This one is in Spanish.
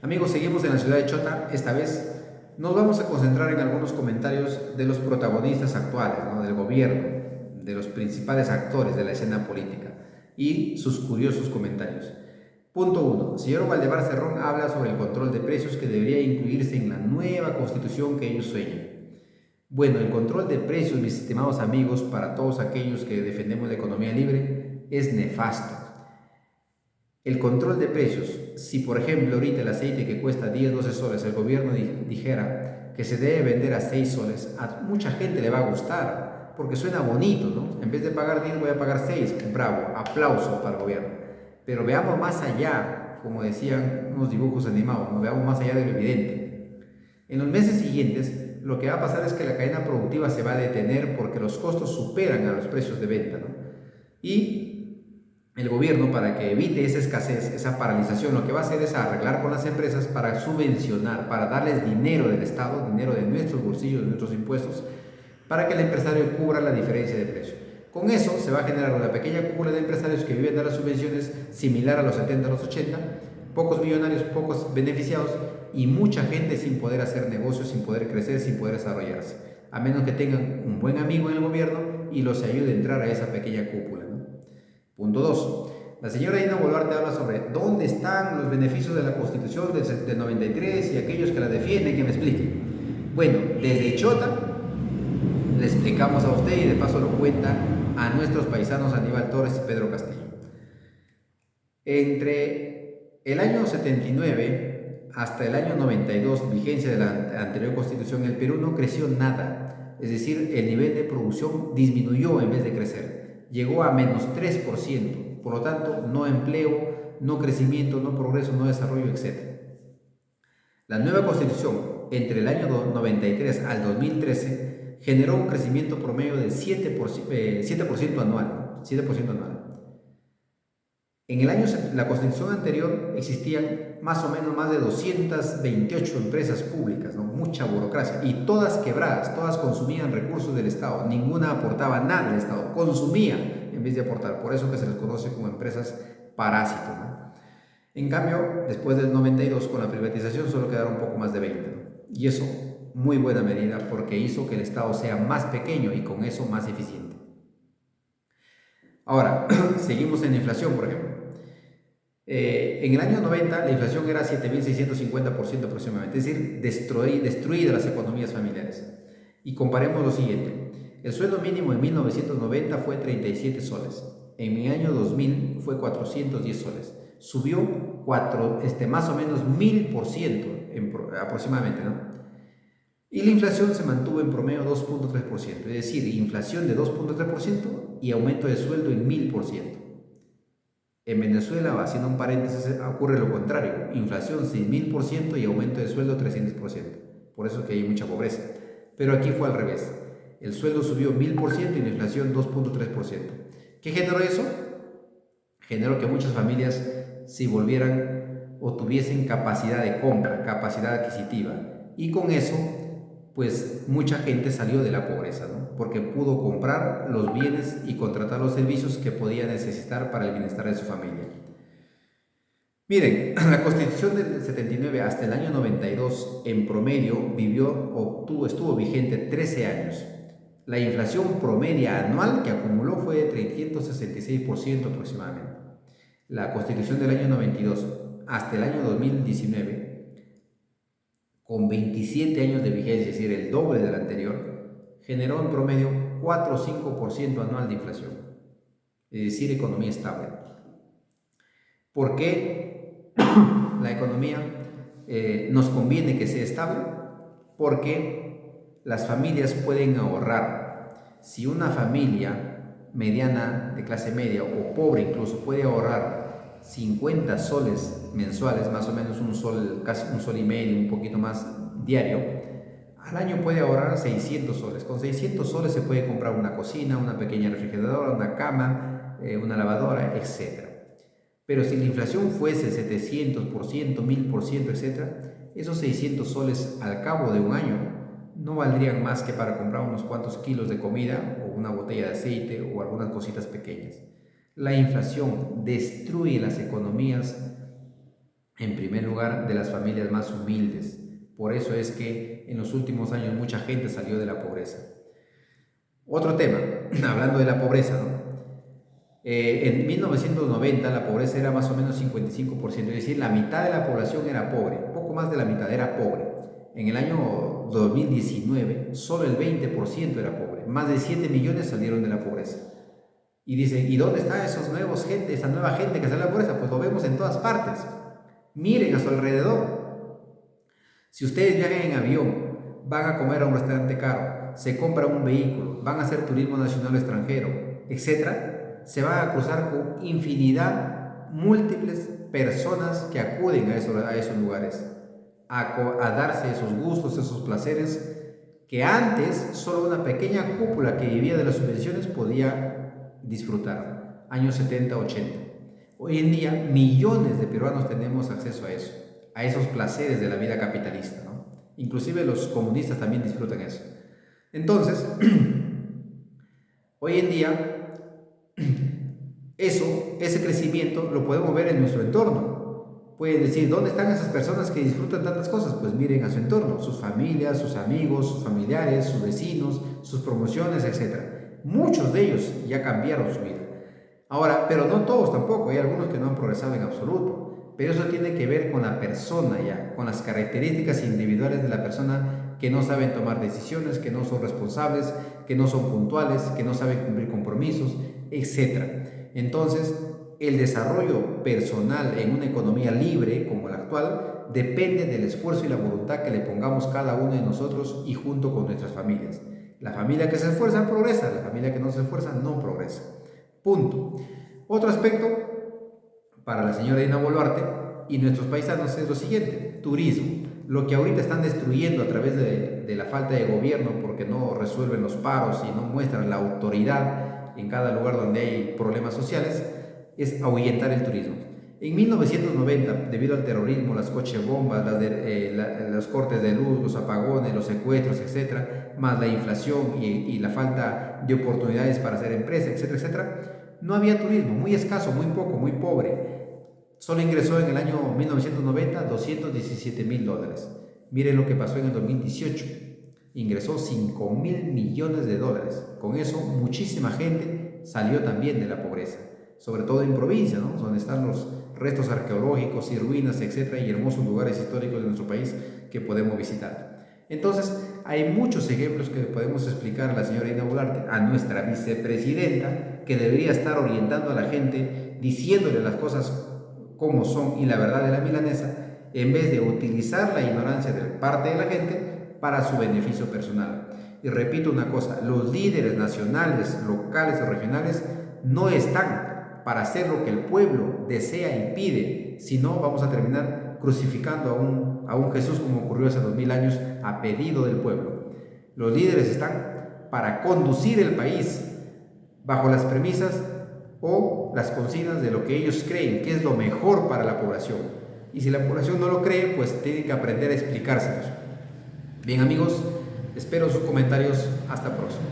Amigos, seguimos en la ciudad de Chota. Esta vez nos vamos a concentrar en algunos comentarios de los protagonistas actuales, ¿no? Del gobierno, de los principales actores de la escena política y sus curiosos comentarios. Punto 1. Señor Valdemar Cerrón habla sobre el control de precios que debería incluirse en la nueva constitución que ellos sueñan. Bueno, el control de precios, mis estimados amigos, para todos aquellos que defendemos la economía libre, es nefasto. El control de precios, si por ejemplo ahorita el aceite que cuesta 10, 12 soles, el gobierno dijera que se debe vender a 6 soles, a mucha gente le va a gustar, porque suena bonito, ¿no? En vez de pagar 10 voy a pagar 6, bravo, aplauso para el gobierno. Pero veamos más allá, como decían unos dibujos animados, ¿no? Veamos más allá de lo evidente. En los meses siguientes, lo que va a pasar es que la cadena productiva se va a detener porque los costos superan a los precios de venta, ¿no? Y el gobierno, para que evite esa escasez, esa paralización, lo que va a hacer es arreglar con las empresas para subvencionar, para darles dinero del Estado, dinero de nuestros bolsillos, de nuestros impuestos, para que el empresario cubra la diferencia de precio. Con eso se va a generar una pequeña cúpula de empresarios que viven de las subvenciones similar a los 70, a los 80, pocos millonarios, pocos beneficiados y mucha gente sin poder hacer negocios, sin poder crecer, sin poder desarrollarse, a menos que tengan un buen amigo en el gobierno y los ayude a entrar a esa pequeña cúpula, ¿no? Punto 2. La señora Dina Boluarte habla sobre dónde están los beneficios de la Constitución del 93 y aquellos que la defienden, que me expliquen. Bueno, desde Chota le explicamos a usted y de paso lo cuenta a nuestros paisanos Aníbal Torres y Pedro Castillo. Entre el año 79 hasta el año 92, vigencia de la anterior Constitución, el Perú no creció nada. Es decir, el nivel de producción disminuyó en vez de crecer. Llegó a menos 3%. Por lo tanto, no empleo, no crecimiento, no progreso, no desarrollo, etc. La nueva Constitución, entre el año 93 al 2013, generó un crecimiento promedio del 7% anual. 7% anual. En el año, la Constitución anterior existían más o menos más de 228 empresas públicas, ¿no? Mucha burocracia, y todas quebradas, todas consumían recursos del Estado, ninguna aportaba nada al Estado, consumía en vez de aportar, por eso que se les conoce como empresas parásitos, ¿no? En cambio, después del 92, con la privatización, solo quedaron un poco más de 20, ¿no? Y eso, muy buena medida, porque hizo que el Estado sea más pequeño y con eso más eficiente. Ahora, seguimos en la inflación, por ejemplo. En el año 90 la inflación era 7.650% aproximadamente, es decir, destruida las economías familiares. Y comparemos lo siguiente: el sueldo mínimo en 1990 fue 37 soles, en mi año 2000 fue 410 soles, subió más o menos 1000% aproximadamente, ¿no? Y la inflación se mantuvo en promedio 2.3%, es decir, inflación de 2.3% y aumento de sueldo en 1000%. En Venezuela, haciendo un paréntesis, ocurre lo contrario: inflación 6000% y aumento de sueldo 300%. Por eso es que hay mucha pobreza. Pero aquí fue al revés: el sueldo subió 1000% y la inflación 2.3%. ¿Qué generó eso? Generó que muchas familias se volvieran o tuviesen capacidad de compra, capacidad adquisitiva. Y con eso, pues mucha gente salió de la pobreza, ¿no? Porque pudo comprar los bienes y contratar los servicios que podía necesitar para el bienestar de su familia. Miren, la Constitución del 79 hasta el año 92 en promedio estuvo vigente 13 años. La inflación promedia anual que acumuló fue de 366% aproximadamente. La Constitución del año 92 hasta el año 2019, con 27 años de vigencia, es decir, el doble del anterior, generó en promedio 4 o 5% anual de inflación, es decir, economía estable. ¿Por qué la economía nos conviene que sea estable? Porque las familias pueden ahorrar. Si una familia mediana, de clase media o pobre incluso, puede ahorrar 50 soles mensuales, más o menos un sol, casi un sol y medio, un poquito más diario, al año puede ahorrar 600 soles. Con 600 soles se puede comprar una cocina, una pequeña refrigeradora, una cama, una lavadora, etc. Pero si la inflación fuese 700%, 1000%, etc., esos 600 soles al cabo de un año no valdrían más que para comprar unos cuantos kilos de comida o una botella de aceite o algunas cositas pequeñas. La inflación destruye las economías en primer lugar, de las familias más humildes. Por eso es que en los últimos años mucha gente salió de la pobreza. Otro tema, hablando de la pobreza, ¿no? En 1990 la pobreza era más o menos 55%, es decir, la mitad de la población era pobre, poco más de la mitad era pobre. En el año 2019 solo el 20% era pobre, más de 7 millones salieron de la pobreza. Y dice, ¿y dónde está esa nueva gente que sale de la pobreza? Pues lo vemos en todas partes. Miren a su alrededor. Si ustedes viajan en avión, van a comer a un restaurante caro, se compran un vehículo, van a hacer turismo nacional o extranjero, etc., se van a cruzar con infinidad, múltiples personas que acuden a esos lugares, a darse esos gustos, esos placeres, que antes solo una pequeña cúpula que vivía de las subvenciones podía disfrutar, años 70, 80. Hoy en día millones de peruanos tenemos acceso a esos placeres de la vida capitalista, ¿no? Inclusive los comunistas también disfrutan eso. Entonces, hoy en día, ese crecimiento lo podemos ver en nuestro entorno. Pueden decir, ¿dónde están esas personas que disfrutan tantas cosas? Pues miren a su entorno, sus familias, sus amigos, sus familiares, sus vecinos, sus promociones, etc. Muchos de ellos ya cambiaron su vida. Ahora, pero no todos tampoco, hay algunos que no han progresado en absoluto. Pero eso tiene que ver con la persona ya, con las características individuales de la persona, que no saben tomar decisiones, que no son responsables, que no son puntuales, que no saben cumplir compromisos, etc. Entonces, el desarrollo personal en una economía libre como la actual depende del esfuerzo y la voluntad que le pongamos cada uno de nosotros y junto con nuestras familias. La familia que se esfuerza progresa, la familia que no se esfuerza no progresa. Punto. Otro aspecto para la señora Dina Boluarte y nuestros paisanos es lo siguiente: turismo. Lo que ahorita están destruyendo a través de la falta de gobierno, porque no resuelven los paros y no muestran la autoridad en cada lugar donde hay problemas sociales, es ahuyentar el turismo. En 1990, debido al terrorismo, las cochebombas, los cortes de luz, los apagones, los secuestros, etcétera, más la inflación y la falta de oportunidades para hacer empresa, etcétera, etcétera, no había turismo, muy escaso, muy poco, muy pobre. Solo ingresó en el año 1990 $217,000. Miren lo que pasó en el 2018. Ingresó $5,000 millones. Con eso, muchísima gente salió también de la pobreza, sobre todo en provincia, ¿no? Donde están los restos arqueológicos y ruinas, etcétera, y hermosos lugares históricos de nuestro país que podemos visitar. Entonces, hay muchos ejemplos que podemos explicar a la señora Dina Boluarte, a nuestra vicepresidenta, que debería estar orientando a la gente, diciéndole las cosas como son y la verdad de la milanesa, en vez de utilizar la ignorancia de parte de la gente para su beneficio personal. Y repito una cosa, los líderes nacionales, locales o regionales no están para hacer lo que el pueblo desea y pide, si no vamos a terminar crucificando a un Jesús como ocurrió hace 2000 años a pedido del pueblo. Los líderes están para conducir el país bajo las premisas o las consignas de lo que ellos creen que es lo mejor para la población. Y si la población no lo cree, pues tiene que aprender a explicárselos. Bien amigos, espero sus comentarios. Hasta próximo.